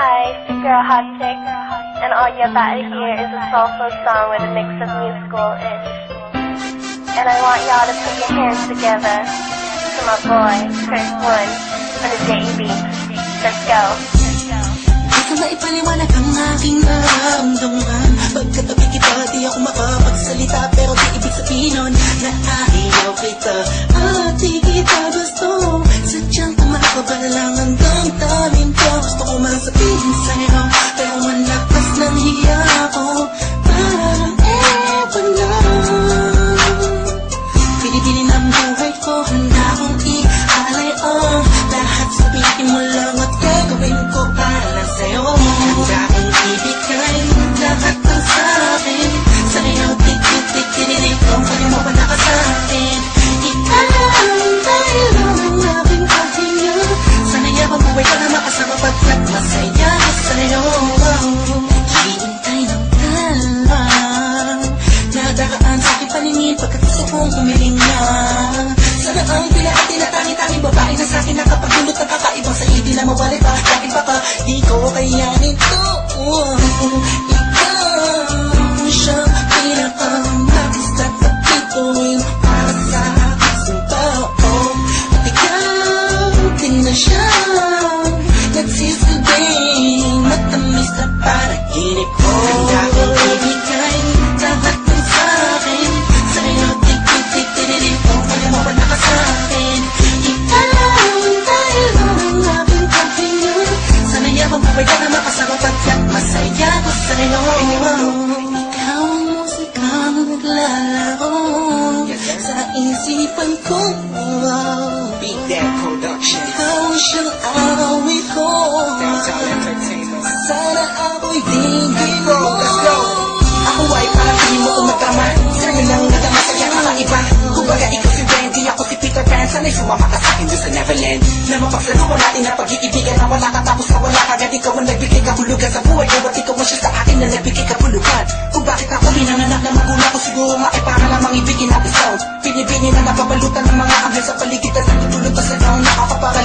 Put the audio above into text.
Hi, it's your girl Hot Chick, and all you're about to hear is a soulful song with a mix of musical-ish. And I want y'all to put your hands together to my boy, Chris Wood, on the JEB. Let's go. Di ko maipaliwanag ang aking nararamdaman. Pagkatabi kita, di ako makapagsalita, pero di ibig sabihin nun na ayaw kita at di kita gusto. Sadyang tumakabal lang ang damdamin ko. Gusto ko man sabihin sa'yo, pero malakas ng hiya ko. Parang ewan lang, pinipili ng buhay ko, handa kong i-alay ang lahat. Sabihin mo lang at gagawin ko para lang sa'yo. Handa kong ibigay lahat ng sa'kin. Sa'yo, tik-tik-tik-tinilig ko, kaya mo ba nakasakin? Ikaw dahil lang ang aking pahinga. Sana'y abang buhay ka na makasama pagkat masaya ko sa'yo. Hihintay ng talang nadaraan sa aking paningin pagkat gusto kong umiling na. Sana ang pila at tinatangi-tanging babae na sa'kin nakapagdulot ng kakaibang sa hindi na mawali pa. Dahil baka di ko kayanin to. Ikaw siyang pinakamag-istat at ituwin para sa aking tao. At ikaw din na siyang nagsisilbing matamis na panaginip ko. Handa kong ibigay lahat ng sa'kin. Sa'yo tik-tik-tik-tinilig ko, kaya mo ba nakasakin? Ikaw dahil lang ang aking pahinga. Sana'y abang buhay ka na makasama pagkat masaya ko sa'yo. Ikaw ang musikang naglalaro sa isipan ko. Beat That Production. Ikaw siyang awit ko. Downtown Entertainment. Sana ako'y tingin mo. Let's go. Ako ay parang tingin mo tumatama. Sa'yo lang nadama sa kaya kakaiba. Kumbaga ikaw si Wendy, ako si Peter Pan. Sana'y sumama ka sa'kin doon sa Neverland. Na mapagsaluhan natin na pag-iibigan na wala ka tapos na wala ka. At ikaw ang nagbigay kahulugan sa buhay ko. At ikaw ang siya sa akin na nagbigay kahulugan. Kung bakit ako pinanganak na magulang ko, siguro nga ay para lamang ibigin natin sound. Pinibini na napabalutan ng mga anghel sa paligid at nagtutulog pa sa daon. Nakakapara